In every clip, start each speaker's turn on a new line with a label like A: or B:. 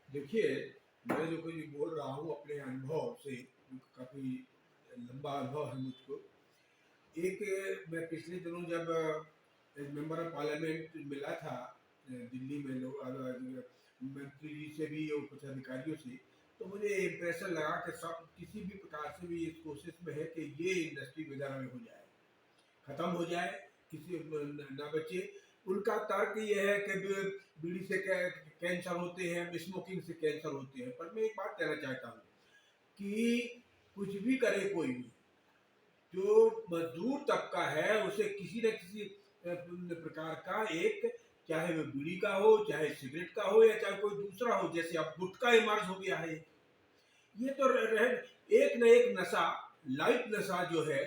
A: देखिए, मैं जो कुछ बोल रहा हूँ अपने अनुभव से, काफ़ी लंबा अनुभव है मुझको। मैं पिछले दिनों जब एक मेंबर ऑफ पार्लियामेंट मिला था दिल्ली में मंत्री जी से भी और कुछ अधिकारियों से, तो मुझे इम्प्रेशन लगा कि सब किसी भी प्रकार से भी इस कोशिश में है कि ये इंडस्ट्री विदर्भ में हो जाए, खत्म हो जाए, किसी ना बचे। उनका तर्क ये है कि बीड़ी से कैंसर होते हैं, स्मोकिंग से कैंसर होते हैं। पर मैं एक बात कहना चाहता हूँ कि कुछ भी करे कोई भी, जो मजदूर तबका है उसे किसी न किसी प्रकार का एक, चाहे वो बीड़ी का हो, चाहे सिगरेट का हो, या चाहे कोई दूसरा हो, जैसे अब गुटखा इमर्ज हो गया है। ये तो एक न एक नशा, लाइट नशा जो है,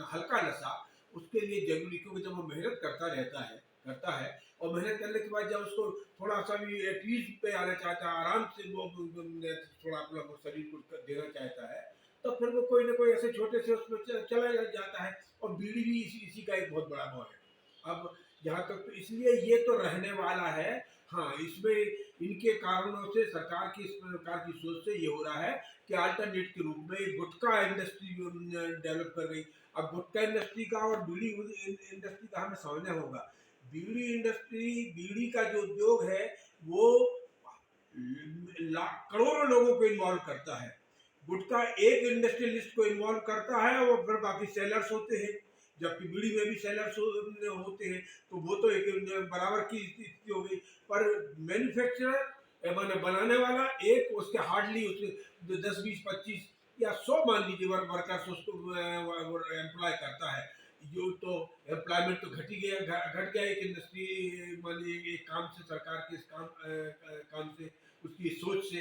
A: हल्का नशा उसके लिए जरूरी, क्योंकि जब वो मेहनत करता है और मेहनत करने के बाद जब उसको थोड़ा सा भी एटलीस्ट पे आना चाहता है, आराम से वो थोड़ा अपना शरीर को देना चाहता है, तो फिर वो कोई ना कोई ऐसे छोटे से उसमें चला जाता है। और बीड़ी भी इसी का एक बहुत बड़ा भाव है। अब जहाँ तक तो इसलिए ये तो रहने वाला है। हाँ, इसमें इनके कारणों से, सरकार की इस प्रकार की सोच से ये हो रहा है कि अल्टरनेट के रूप में गुटखा इंडस्ट्री डेवलप कर गई। अब गुटखा इंडस्ट्री का और बीड़ी इंडस्ट्री का हमें समझना होगा। बीड़ी का जो उद्योग है वो करोड़ों लोगों को इन्वॉल्व करता है। गुटखा एक इंडस्ट्रियलिस्ट को इन्वॉल्व करता है और फिर बाकी सेलर्स होते हैं, जबकि बीड़ी में भी सेलर्स होते हैं। तो वो तो एक बराबर की स्थिति हो गई। पर मैन्युफैक्चरर मैंने बनाने वाला एक, उसके हार्डली उसके 10 20 25 या 100 मान लीजिए वर्कर्स उसको एम्प्लॉय करता है। जो तो एम्प्लॉयमेंट तो घट ही गया, घट गया एक इंडस्ट्री, मान लीजिए एक काम से, सरकार के इस काम से, उसकी सोच से।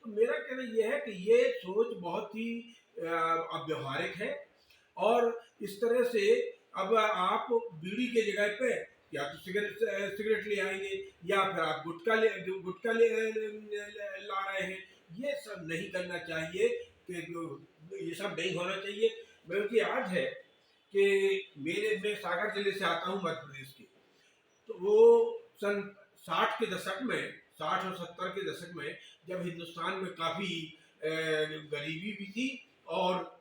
A: तो मेरा कहना यह है कि ये सोच बहुत ही अव्यवहारिक है। और इस तरह से अब आप बीड़ी के जगह पे या तो सिगरेट ले आएंगे, या फिर आप गुटखा ला रहे हैं। ये सब नहीं करना चाहिए, कि ये सब नहीं होना चाहिए। बल्कि आज है कि मैं सागर जिले से आता हूँ, मध्य प्रदेश के। तो वो सन 60 के दशक में, 60 और 70 के दशक में, जब हिंदुस्तान में काफ़ी गरीबी भी थी और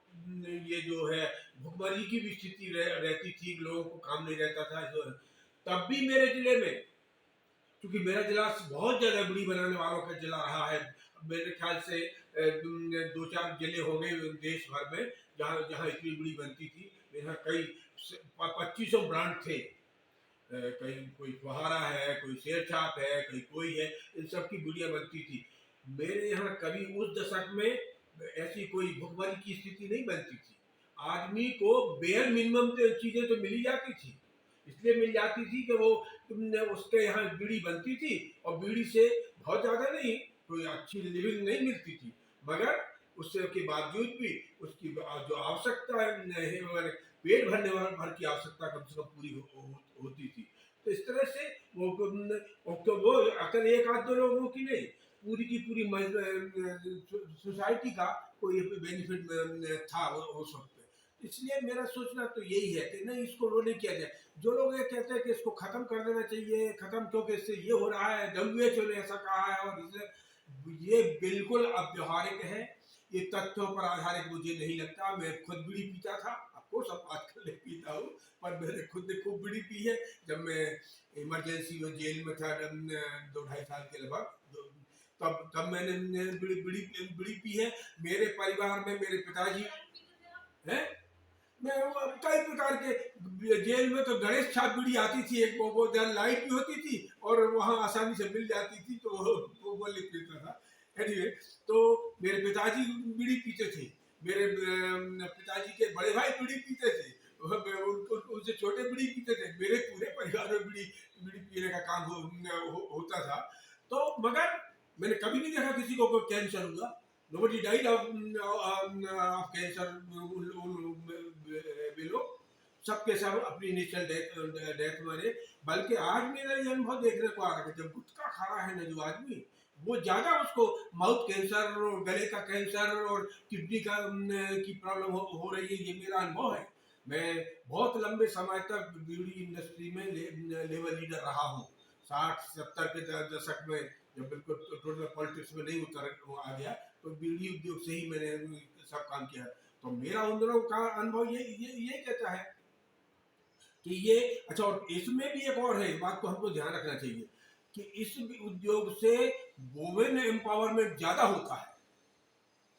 A: ये जो है भुखमरी की भी स्थिति रहती थी, लोगों को काम नहीं रहता था, तब भी मेरे जिले में, क्योंकि मेरा जिला बहुत ज़्यादा बीड़ी बनाने वालों का जिला रहा है। मेरे ख्याल से 2 4 जिले हो गए देश भर में जहाँ जहाँ इतनी बीड़ी बनती थी। मेरे यहाँ कई 2500 ब्रांड थे। कहीं कोई फुहारा है, कोई शेर छाप है, कहीं कोई है, इन सब की बीड़ियाँ बनती थी। मेरे यहाँ कभी उस दशक में ऐसी कोई भुखमरी की स्थिति नहीं बनती थी। आदमी को बेयर मिनिमम चीज़ें तो मिल ही जाती थी। इसलिए मिल जाती थी कि वो उसके यहाँ बीड़ी बनती थी, और बीड़ी से बहुत ज़्यादा नहीं, कोई अच्छी लिविंग नहीं मिलती थी, मगर उससे के बावजूद भी उसकी जो आवश्यकता है, पेट भर की आवश्यकता कम से कम पूरी होती थी। तो इस तरह से वो अगर एक आध दो लोगों की नहीं, पूरी की पूरी सोसाइटी का कोई बेनिफिट था उस वक्त पे। इसलिए मेरा सोचना तो यही है कि नहीं, इसको वो नहीं किया जाए। जो लोग ये कहते हैं कि इसको खत्म कर देना चाहिए, खत्म, क्योंकि इससे ये हो रहा है, WHO ने ऐसा कहा है, और ये बिल्कुल अव्यवहारिक है। ये तथ्यों पर आधारित मुझे नहीं लगता। मैं खुद बीड़ी पीता था, आपको सब आजकल नहीं पीता हूँ, पर मैंने खुद ने खूब बीड़ी पी है। जब मैं इमरजेंसी में जेल में था 2 ढाई साल के लगभग, तब मैंने बीड़ी बीड़ी बीड़ी पी है। मेरे परिवार में मेरे पिताजी हैं, मैं कई प्रकार के, जेल में तो गणेश छाप बीड़ी आती थी एक, वो लाइट भी होती थी और वहाँ आसानी से मिल जाती थी, तो वो लिख पीता था। एनीवे, तो मेरे पिताजी बीड़ी पीते थे। मेरे पिताजी के बड़े भाई बीड़ी पीते थे, उनको उनसे छोटे बीड़ी पीते थे। मेरे पूरे परिवार में बीड़ी बीड़ी पीने का काम होता था। तो मगर मैंने कभी नहीं देखा किसी को कोई कैंसर हुआ। Nobody died of cancer below. सबके सब अपनी नेचुरल डेथ मरे। बल्कि आज मेरा ये अनुभव देखने को आ रहा है कि जब गुटखा खा रहा है ना जो आदमी, वो ज्यादा उसको माउथ कैंसर और गले का कैंसर और किडनी का की प्रॉब्लम हो रही है। ये मेरा अनुभव है। मैं बहुत लंबे समय तक बीड़ी इंडस्ट्री में लेवल लीडर रहा हूँ। 60 70 के दशक में जब बिल्कुल टोटल पॉलिटिक्स में नहीं आ गया, तो बीड़ी उद्योग से ही मैंने सब काम किया। तो मेरा उन दिनों का अनुभव ये कहता है कि ये अच्छा। और इसमें भी एक और है, बात को हमको ध्यान रखना चाहिए कि इस उद्योग से वुमेन एम्पावरमेंट ज्यादा होता है,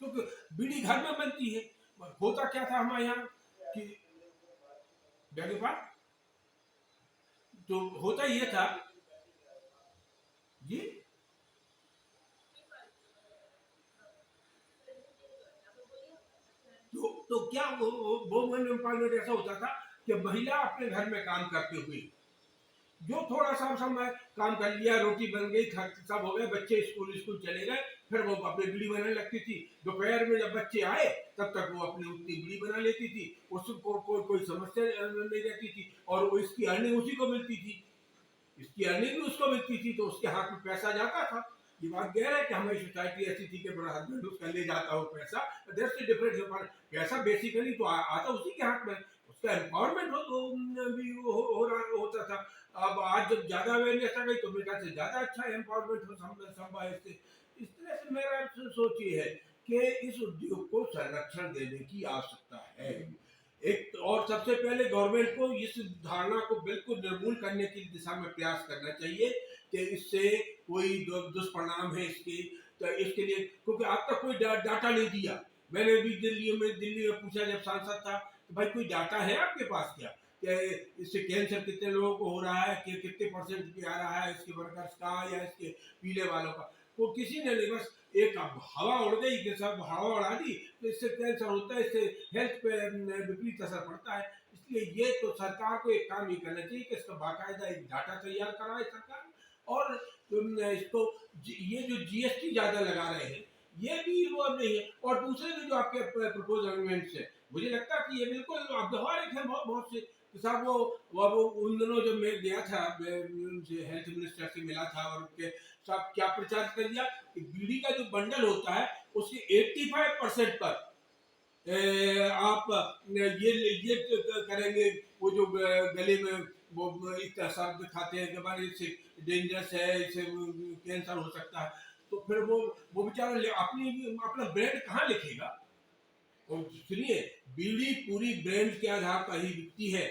A: क्योंकि बीड़ी घर में बनती है। होता क्या था हमारे यहाँ कि तो होता ये था जी। तो क्या वुमेन एम्पावरमेंट ऐसा होता था कि महिला अपने घर में काम करते हुए जो थोड़ा सा समय काम कर लिया, रोटी बन गई, सब हो गए, बच्चे स्कूल स्कूल चले गए, फिर वो अपनी बीड़ी बनाने लगती थी। दोपहर में जब बच्चे आए तब तक वो अपनी उतनी बीड़ी बना लेती थी, उसको कोई समस्या नहीं रहती थी, और वो इसकी अर्निंग उसी को मिलती थी, इसकी अर्निंग भी उसको मिलती थी, तो उसके हाथ में पैसा जाता था। ये बात गैर है कि हमारी सोसाइटी ऐसी थी कि बड़ा हस्बैंड उसका ले जाता हो पैसा, दैट्स द डिफरेंस। पैसा बेसिकली तो आता उसी के हाथ में, उसका एम्पावरमेंट भी हो रहा होता था। अब आज जब ज्यादा अवेयरनेस आ गई तो मेरे ख्याल से ज्यादा अच्छा एम्पावरमेंट हो संभव है। इस तरह से मेरा सोच ये है कि इस उद्योग को संरक्षण देने की आवश्यकता है। एक और सबसे पहले गवर्नमेंट को इस धारणा को बिल्कुल निर्मूल करने की दिशा में प्रयास करना चाहिए कि इससे कोई दुष्परिणाम है इसके, तो इसके लिए, क्योंकि अब तक कोई डाटा नहीं दिया। मैंने भी दिल्ली में पूछा जब सांसद था, तो भाई कोई डाटा है आपके पास क्या, कि इससे कैंसर कितने लोगों को हो रहा है, कि कितने परसेंट पे आ रहा है इसके वर्कर्स का या इसके पीले वालों का, तो किसी ने नहीं। बस एक हवा उड़ गई कि सब हवा उड़ा दी, तो इससे कैंसर होता है, इससे हेल्थ पे विपरीत असर पड़ता है। इसलिए ये तो सरकार को एक काम ये करना चाहिए कि इसका बाकायदा एक डाटा तैयार कराए सरकार, और इसको ये जो जीएसटी ज्यादा लगा रहे हैं ये भी वो अब नहीं है। और दूसरे भी जो आपके प्रपोज अमेंडमेंट्स है, मुझे लगता है कि ये बिल्कुल व्यवहारिक है बहुत से। तो साहब वो उन दिनों जब मैं गया था, हेल्थ मिनिस्टर से मिला था, और उनके साहब क्या प्रचार कर दिया कि बीड़ी का जो बंडल होता है उसके 85% पर आप ये करेंगे, वो जो गले में वो इतना शब्द खाते हैं कि भाई इससे डेंजरस है, इससे कैंसर हो सकता है, तो फिर वो बेचारा अपना ब्रांड कहाँ लिखेगा। और सुनिए, बीड़ी पूरी ब्रांड के आधार पर ही बिकती है।